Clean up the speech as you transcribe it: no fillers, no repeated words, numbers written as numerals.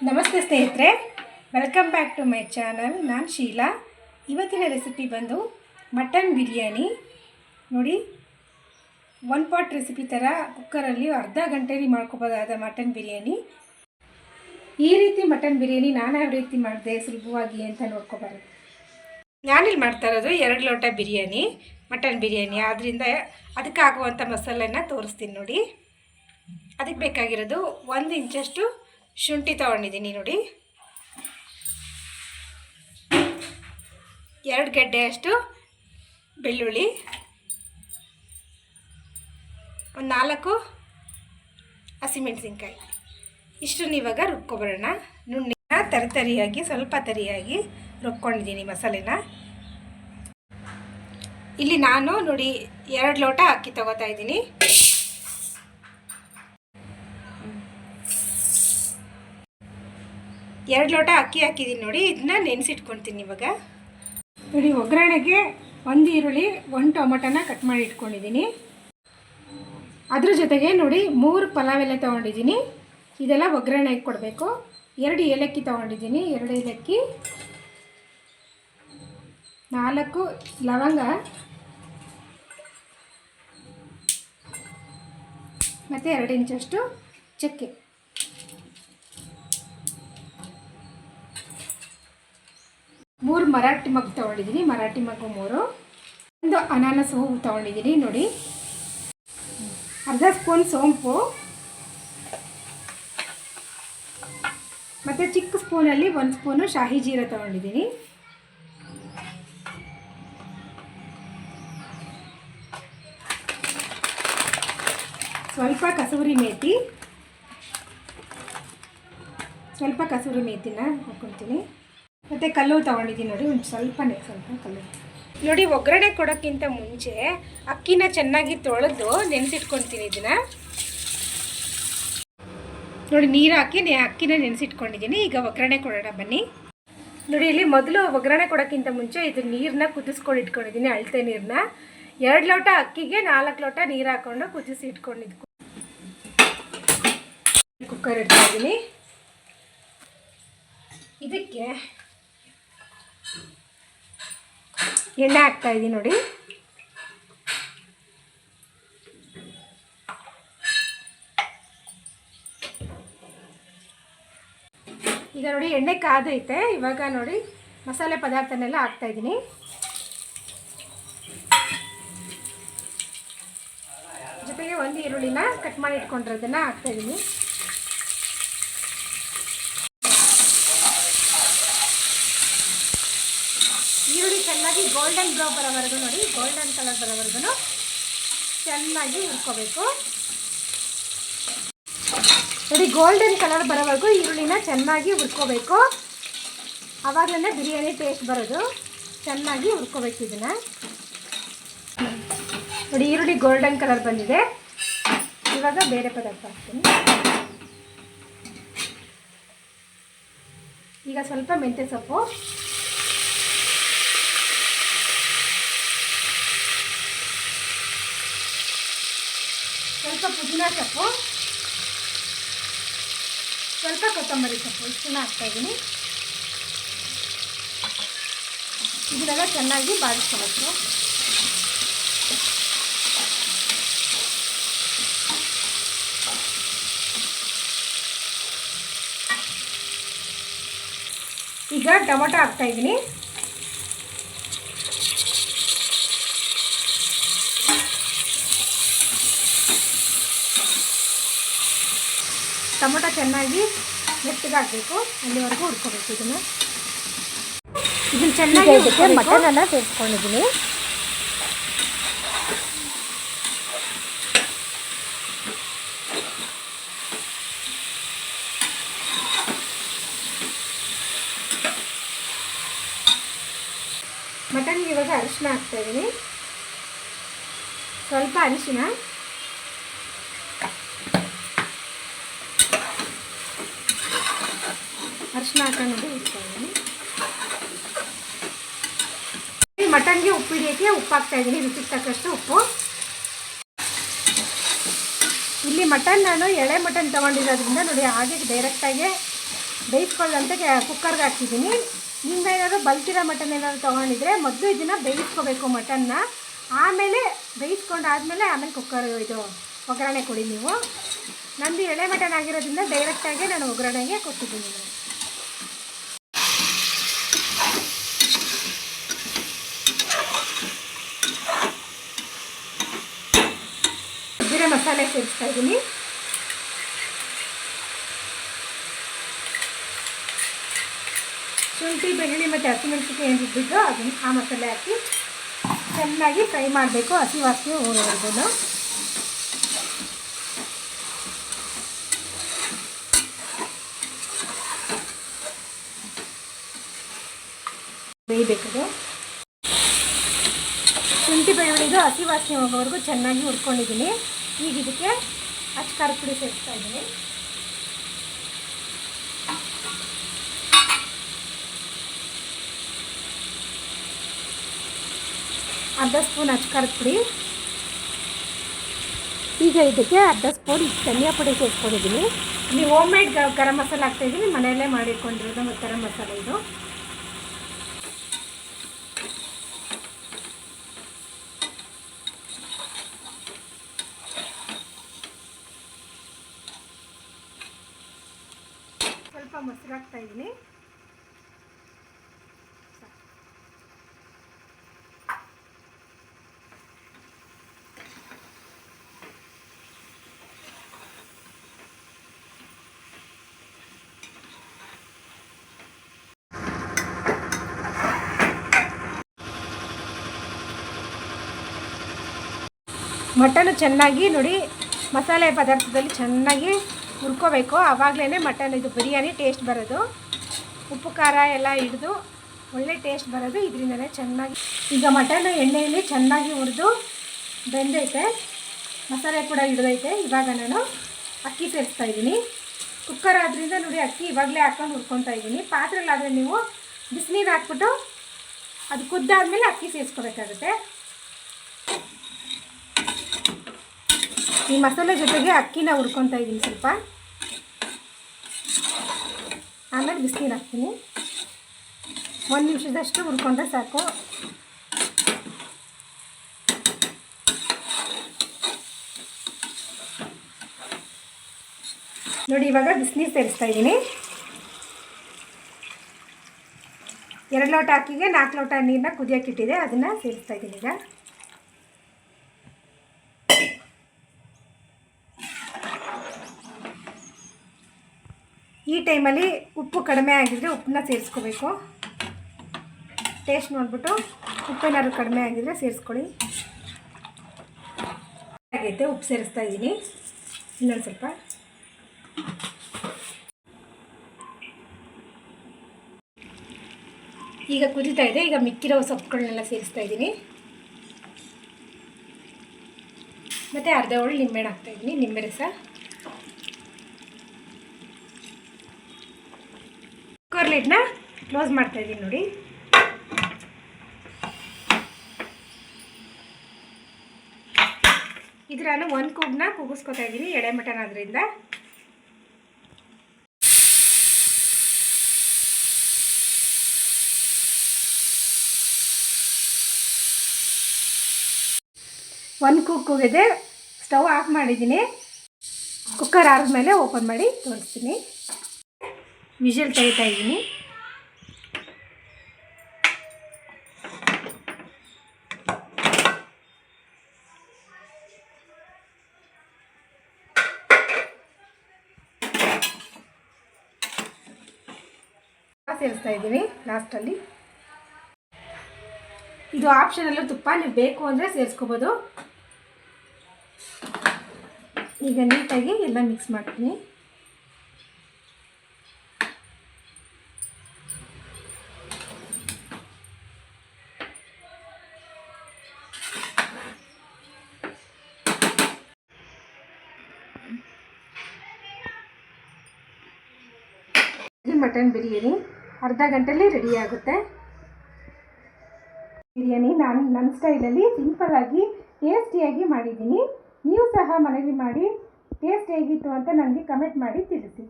ನಮಸ್ತೆ ಸ್ನೇಹಿತರೆ, welcome back to my channel. ನಾನು ಶೀಲಾ. ಇವತ್ತಿನ ರೆಸಿಪಿ ಬಂದು ಮಟನ್ ಬಿರಿಯಾನಿ. ನೋಡಿ, ಒನ್ ಪಾಟ್ ರೆಸಿಪಿ ಥರ ಕುಕ್ಕರಲ್ಲಿ ಅರ್ಧ ಗಂಟೆಯಲ್ಲಿ ಮಾಡ್ಕೋಬೋದಾದ ಮಟನ್ ಬಿರಿಯಾನಿ. ಈ ರೀತಿ ಮಟನ್ ಬಿರಿಯಾನಿ ನಾನು ಯಾವ ರೀತಿ ಮಾಡಿದೆ ಸುಲಭವಾಗಿ ಅಂತ ನೋಡ್ಕೊಬಾರದು. ನಾನಿಲ್ಲಿ ಮಾಡ್ತಾ ಇರೋದು 2 ಲೋಟ ಬಿರಿಯಾನಿ, ಮಟನ್ ಬಿರಿಯಾನಿ. ಆದ್ದರಿಂದ ಅದಕ್ಕೆ ಆಗುವಂಥ ಮಸಾಲೆನ ತೋರಿಸ್ತೀನಿ ನೋಡಿ. ಅದಕ್ಕೆ ಬೇಕಾಗಿರೋದು 1 ಇಂಚಷ್ಟು ಶುಂಠಿ ತೊಗೊಂಡಿದ್ದೀನಿ ನೋಡಿ, 2 ಗೆಡ್ಡೆಯಷ್ಟು ಬೆಳ್ಳುಳ್ಳಿ, ಒಂದು 4 ಹಸಿಮೆಣಸಿನ್ಕಾಯಿ. ಇಷ್ಟನ್ನು ಇವಾಗ ರುಬ್ಕೊಬರೋಣ. ನುಣ್ಣಿನ ತರಿಯಾಗಿ ಸ್ವಲ್ಪ ತರಿಯಾಗಿ ರುಬ್ಕೊಂಡಿದ್ದೀನಿ ಮಸಾಲೆನ. ಇಲ್ಲಿ ನಾನು ನೋಡಿ 2 ಲೋಟ ಅಕ್ಕಿ ತಗೋತಾ ಇದ್ದೀನಿ. 2 ಲೋಟ ಅಕ್ಕಿ ಹಾಕಿದ್ದೀನಿ ನೋಡಿ. ಇದನ್ನ ನೆನೆಸಿಟ್ಕೊಳ್ತೀನಿ ಇವಾಗ. ನೋಡಿ, ಒಗ್ಗರಣೆಗೆ 1 ಈರುಳ್ಳಿ 1 ಟೊಮೊಟೊನ ಕಟ್ ಮಾಡಿ ಇಟ್ಕೊಂಡಿದ್ದೀನಿ. ಅದ್ರ ಜೊತೆಗೆ ನೋಡಿ 3 ಪಲಾವ್ ಎಲೆ ತೊಗೊಂಡಿದ್ದೀನಿ. ಇದೆಲ್ಲ ಒಗ್ಗರಣೆಗೆ ಕೊಡಬೇಕು. 2 ಏಲಕ್ಕಿ ತೊಗೊಂಡಿದ್ದೀನಿ, 2 ಏಲಕ್ಕಿ, 4 ಲವಂಗ ಮತ್ತು 2 ಇಂಚಷ್ಟು ಚಕ್ಕೆ. ಮೂರು ಮರಾಠಿ ಮಗ್ಗು ತೊಗೊಂಡಿದ್ದೀನಿ, ಮರಾಠಿ ಮಗ್ಗು 3. ಒಂದು ಅನಾನಸ್ ಹೂವು ತೊಗೊಂಡಿದ್ದೀನಿ ನೋಡಿ, ಅರ್ಧ ಸ್ಪೂನ್ ಸೋಂಪು, ಮತ್ತು ಚಿಕ್ಕ ಸ್ಪೂನಲ್ಲಿ 1 ಸ್ಪೂನು ಶಾಹಿ ಜೀರ ತೊಗೊಂಡಿದ್ದೀನಿ. ಸ್ವಲ್ಪ ಕಸೂರಿ ಮೇಥಿನ ಹಾಕ್ಕೊಳ್ತೀನಿ. ಮತ್ತು ಕಲ್ಲು ತೊಗೊಂಡಿದ್ದೀನಿ ನೋಡಿ, ಒಂದು ಸ್ವಲ್ಪ ಕಲ್ಲು. ನೋಡಿ, ಒಗ್ಗರಣೆ ಕೊಡೋಕ್ಕಿಂತ ಮುಂಚೆ ಅಕ್ಕಿನ ಚೆನ್ನಾಗಿ ತೊಳೆದು ನೆನೆಸಿಟ್ಕೊಳ್ತೀನಿ. ಇದನ್ನು ನೋಡಿ, ನೀರು ಹಾಕಿ ಅಕ್ಕಿನ ನೆನೆಸಿಟ್ಕೊಂಡಿದ್ದೀನಿ. ಈಗ ಒಗ್ಗರಣೆ ಕೊಡೋಣ ಬನ್ನಿ. ನೋಡಿ, ಇಲ್ಲಿ ಮೊದಲು ಒಗ್ಗರಣೆ ಕೊಡೋಕ್ಕಿಂತ ಮುಂಚೆ ಇದು ನೀರನ್ನ ಕುದಿಸ್ಕೊಂಡು ಇಟ್ಕೊಂಡಿದ್ದೀನಿ, ಅಳತೆ ನೀರನ್ನ. 2 ಲೋಟ ಅಕ್ಕಿಗೆ 4 ಲೋಟ ನೀರು ಹಾಕ್ಕೊಂಡು ಕುದಿಸಿ ಇಟ್ಕೊಂಡಿದ್ದು. ಕುಕ್ಕರ್ ಇಡ್ತಾ ಇದ್ದೀನಿ. ಇದಕ್ಕೆ ಎಣ್ಣೆ ಹಾಕ್ತಾ ಇದ್ದೀನಿ ನೋಡಿ. ಈಗ ನೋಡಿ, ಎಣ್ಣೆ ಕಾದೈತೆ. ಇವಾಗ ನೋಡಿ ಮಸಾಲೆ ಪದಾರ್ಥನೆಲ್ಲ ಹಾಕ್ತಾ ಇದ್ದೀನಿ. ಜೊತೆಗೆ 1 ಈರುಳ್ಳಿನ ಕಟ್ ಮಾಡಿ ಇಟ್ಕೊಂಡಿರೋದನ್ನ ಹಾಕ್ತಾ ಇದ್ದೀನಿ. ಈರುಳ್ಳಿ ಚೆನ್ನಾಗಿ ಗೋಲ್ಡನ್ ಬ್ರೌನ್ ಬರೋವರೆಗೂ ನೋಡಿ, ಗೋಲ್ಡನ್ ಕಲರ್ ಬರೋವರೆಗೂ ಚೆನ್ನಾಗಿ ಹುರ್ಕೋಬೇಕು ನೋಡಿ. ಗೋಲ್ಡನ್ ಕಲರ್ ಬರೋವರೆಗೂ ಈರುಳ್ಳಿನ ಚೆನ್ನಾಗಿ ಹುರ್ಕೋಬೇಕು. ಆವಾಗಲೇ ಬಿರಿಯಾನಿ ಟೇಸ್ಟ್ ಬರೋದು. ಚೆನ್ನಾಗಿ ಹುರ್ಕೋಬೇಕು ಇದನ್ನು ನೋಡಿ. ಈರುಳ್ಳಿ ಗೋಲ್ಡನ್ ಕಲರ್ ಬಂದಿದೆ. ಇವಾಗ ಬೇರೆ ಪದಾರ್ಥ ಹಾಕ್ತೀನಿ. ಈಗ ಸ್ವಲ್ಪ ಮೆಂತ್ಯ ಸೊಪ್ಪು, ಸ್ವಲ್ಪ ಪುದೀನ ಸೊಪ್ಪು, ಸ್ವಲ್ಪ ಕೊತ್ತಂಬರಿ ಸೊಪ್ಪು, ಇಷ್ಟನ್ನು ಹಾಕ್ತಾಯಿದ್ದೀನಿ. ಇದನ್ನೆಲ್ಲ ಚೆನ್ನಾಗಿ ಬಾಡಿಸ್ಕೊಬೇಕು. ಈಗ ಟೊಮೊಟೊ ಹಾಕ್ತಾಯಿದ್ದೀನಿ. ಟೊಮೊಟೊ ಚೆನ್ನಾಗಿ ಮೆತ್ತಗಾಗಬೇಕು, ಅಲ್ಲಿವರೆಗೂ ಹುರ್ಕೋಬೇಕು. ಇದನ್ನು ಚೆನ್ನಾಗಿ ಮಟನನ್ನು ಸೇರಿಸ್ಕೊಂಡಿದ್ದೀನಿ. ಮಟನ್ಗೆ ಇವಾಗ ಅರಿಶಿನ ಹಾಕ್ತಾಯಿದ್ದೀನಿ. ಸ್ವಲ್ಪ ಅರಿಶಿನ, ಹಾಕೊಂಡು ಇಟ್ಕೊಂಡಿದ್ದೀನಿ. ಮಟನ್ಗೆ ಉಪ್ಪು ಹಿಡಿಯೋಕ್ಕೆ ಉಪ್ಪು ಹಾಕ್ತಾಯಿದ್ದೀನಿ, ರುಚಿಗೆ ತಕ್ಕಷ್ಟು ಉಪ್ಪು. ಇಲ್ಲಿ ಮಟನ್ ನಾನು ಎಳೆ ಮಟನ್ ತೊಗೊಂಡಿರೋದ್ರಿಂದ ನೋಡಿ ಹಾಗೆ ಡೈರೆಕ್ಟಾಗಿ ಬೇಯಿಸ್ಕೊಳ್ಳೋಂತ ಕುಕ್ಕರ್ಗೆ ಹಾಕ್ತಿದ್ದೀನಿ. ನಿಮ್ಮೇನಾದ್ರು ಬಲ್ತಿರೋ ಮಟನ್ ಏನಾದ್ರು ತೊಗೊಂಡಿದ್ರೆ ಮೊದಲು ಇದನ್ನು ಬೇಯಿಸ್ಕೋಬೇಕು ಮಟನ್ನ. ಆಮೇಲೆ ಬೇಯಿಸ್ಕೊಂಡಾದ್ಮೇಲೆ ಆಮೇಲೆ ಇದು ಒಗ್ಗರಣೆ ಕೊಡಿ ನೀವು. ನಂದು ಎಳೆ ಮಟನ್ ಆಗಿರೋದ್ರಿಂದ ಡೈರೆಕ್ಟಾಗಿ ನಾನು ಒಗ್ಗರಣೆಗೆ ಕೊಟ್ಟಿದ್ದೀನಿ. ಬೇರೆ ಮಸಾಲೆ ಸೇರಿಸ್ತಾ ಇದ್ದೀನಿ. ಶುಂಠಿ, ಬೆಳ್ಳುಳ್ಳಿ ಮತ್ತು ಹಸಿಮೆಣಸಿನಕಾಯಿ ಏನು ರುಬ್ಬಿದ್ದು ಅದನ್ನು ಆ ಮಸಾಲೆ ಹಾಕಿ ಚೆನ್ನಾಗಿ ಫ್ರೈ ಮಾಡಬೇಕು, ಹಸಿ ವಾಸನೆ ಹೋಗೋವರೆಗೂ. ಬೇಯಬೇಕದು. ಶುಂಠಿ ಬೆಳ್ಳುಳ್ಳಿದು ಹಸಿ ವಾಸನೆ ಹೋಗೋವರೆಗೂ ಚೆನ್ನಾಗಿ ಹುರ್ಕೊಂಡಿದ್ದೀನಿ. ಈಗ ಇದಕ್ಕೆ ಅಚ್ಚ ಖಾರದ ಪುಡಿ ಸೇರಿಸ್ತಾ ಇದ್ದೀನಿ. ಅರ್ಧ ಸ್ಪೂನ್ ಅಚ್ಚ ಖಾರದ ಪುಡಿ. ಈಗ ಇದಕ್ಕೆ ಅರ್ಧ ಸ್ಪೂನ್ ಧನಿಯಾ ಪುಡಿ ಸೇರಿಸ್ಕೊಂಡಿದ್ದೀನಿ. ಇಲ್ಲಿ ಹೋಮ್ ಮೇಡ್ ಗರಂ ಮಸಾಲೆ ಹಾಕ್ತಾಯಿದ್ದೀನಿ, ಮನೆಯಲ್ಲೇ ಮಾಡಿಕೊಂಡಿರೋದು ಗರಂ ಮಸಾಲೆ ಇದು. ಸ್ವಲ್ಪ ಮೊಸರು ಹಾಕ್ತಾಯಿದ್ದೀನಿ. ಮಟನ್ನು ಚೆನ್ನಾಗಿ ನೋಡಿ ಮಸಾಲೆ ಪದಾರ್ಥದಲ್ಲಿ ಚೆನ್ನಾಗಿ ಹುರ್ಕೋಬೇಕು. ಆವಾಗಲೇ ಮಟನ್ ಇದು ಬಿರಿಯಾನಿ ಟೇಸ್ಟ್ ಬರೋದು. ಉಪ್ಪು ಖಾರ ಎಲ್ಲ ಹಿಡಿದು ಒಳ್ಳೆ ಟೇಸ್ಟ್ ಬರೋದು ಇದರಿಂದಲೇ ಚೆನ್ನಾಗಿ. ಈಗ ಮಟನ್ನು ಎಣ್ಣೆಯಲ್ಲಿ ಚೆನ್ನಾಗಿ ಹುರಿದು ಬೆಂದೈತೆ, ಮಸಾಲೆ ಕೂಡ ಹಿಡಿದೈತೆ. ಇವಾಗ ನಾನು ಅಕ್ಕಿ ಸೇರಿಸ್ತಾ ಇದ್ದೀನಿ. ಕುಕ್ಕರ್ ಆದ್ದರಿಂದ ನೋಡಿ ಅಕ್ಕಿ ಇವಾಗಲೇ ಹಾಕ್ಕೊಂಡು ಹುರ್ಕೊತಾ ಇದ್ದೀನಿ. ಪಾತ್ರೆಲಾದರೆ ನೀವು ಬಿಸಿನೀರು ಹಾಕ್ಬಿಟ್ಟು ಅದು ಕುದ್ದಾದ್ಮೇಲೆ ಅಕ್ಕಿ ಸೇರಿಸ್ಕೋಬೇಕಾಗುತ್ತೆ. ಈ ಮಸಾಲೆ ಜೊತೆಗೆ ಅಕ್ಕಿನ ಹುರ್ಕೊತಾ ಇದ್ದೀನಿ ಸ್ವಲ್ಪ. ಆಮೇಲೆ ಬಿಸಿನೀರು ಹಾಕ್ತೀನಿ. 1 ನಿಮಿಷದಷ್ಟು ಹುರ್ಕೊಂಡ್ರೆ ಸಾಕು. ನೋಡಿ ಇವಾಗ ಬಿಸಿನೀರು ಸೇರಿಸ್ತಾ ಇದ್ದೀನಿ. 2 ಲೋಟ ಅಕ್ಕಿಗೆ 4 ಲೋಟ ನೀರನ್ನ ಕುದಿಯೋಕ್ಕಿಟ್ಟಿದೆ, ಅದನ್ನು ಸೇರಿಸ್ತಾ ಇದ್ದೀನಿ ಈಗ. ಈ ಟೈಮಲ್ಲಿ ಉಪ್ಪು ಕಡಿಮೆ ಆಗಿದ್ದರೆ ಉಪ್ಪನ್ನ ಸೇರಿಸ್ಕೋಬೇಕು. ಟೇಸ್ಟ್ ನೋಡಿಬಿಟ್ಟು ಉಪ್ಪೇನಾದ್ರು ಕಡಿಮೆ ಆಗಿದ್ದರೆ ಸೇರಿಸ್ಕೊಳ್ಳಿ. ಆಗೈತೆ, ಉಪ್ಪು ಸೇರಿಸ್ತಾ ಇದ್ದೀನಿ ಇನ್ನೊಂದು ಸ್ವಲ್ಪ. ಈಗ ಕುದೀತಾ ಇದೆ. ಈಗ ಮಿಕ್ಕಿರೋ ಸೊಪ್ಪುಗಳನ್ನೆಲ್ಲ ಸೇರಿಸ್ತಾ ಇದ್ದೀನಿ. ಮತ್ತು ಅರ್ಧ ಹೋಳು ನಿಂಬೆಹಣ್ಣು ಹಾಕ್ತಾಯಿದ್ದೀನಿ, ನಿಂಬೆ ರಸ. ಕುಕ್ಕರ್ ಲಿಡ್ನ ಕ್ಲೋಸ್ ಮಾಡ್ತಾಯಿದ್ದೀನಿ ನೋಡಿ. ಇದು ನಾನು 1 ಕೂಗ್ನ ಕೂಗಿಸ್ಕೊತಾ ಇದ್ದೀನಿ, ಎಡೆ ಮಟನ್ ಆದ್ದರಿಂದ. ಒಂದು ಕೂಗಿದೆ. ಸ್ಟವ್ ಆಫ್ ಮಾಡಿದ್ದೀನಿ. ಕುಕ್ಕರ್ ಆರಿದ್ಮೇಲೆ ಓಪನ್ ಮಾಡಿ ತೋರಿಸ್ತೀನಿ. ವಿಷಲ್ ತೆಗಿತಾ ಇದ್ದೀನಿ. ಸೇರಿಸ್ತಾ ಇದ್ದೀನಿ ಲಾಸ್ಟಲ್ಲಿ. ಇದು ಆಪ್ಷನಲ್ಲೂ ತುಪ್ಪ, ನೀವು ಬೇಕು ಅಂದರೆ ಸೇರಿಸ್ಕೋಬೋದು. ಈಗ ನೀಟಾಗಿ ಎಲ್ಲ ಮಿಕ್ಸ್ ಮಾಡ್ತೀನಿ. ಮಟನ್ ಬಿರಿಯಾನಿ ಅರ್ಧ ಗಂಟೆಯಲ್ಲಿ ರೆಡಿ ಆಗುತ್ತೆ. ಬಿರಿಯಾನಿ ನಾನು ನನ್ನ ಸ್ಟೈಲಲ್ಲಿ ಸಿಂಪಲ್ಲಾಗಿ ಟೇಸ್ಟಿಯಾಗಿ ಮಾಡಿದ್ದೀನಿ. ನೀವು ಸಹ ಮನೇಲಿ ಮಾಡಿ ಟೇಸ್ಟ್ ಹೇಗಿತ್ತು ಅಂತ ನನಗೆ ಕಮೆಂಟ್ ಮಾಡಿ ತಿಳಿಸಿ.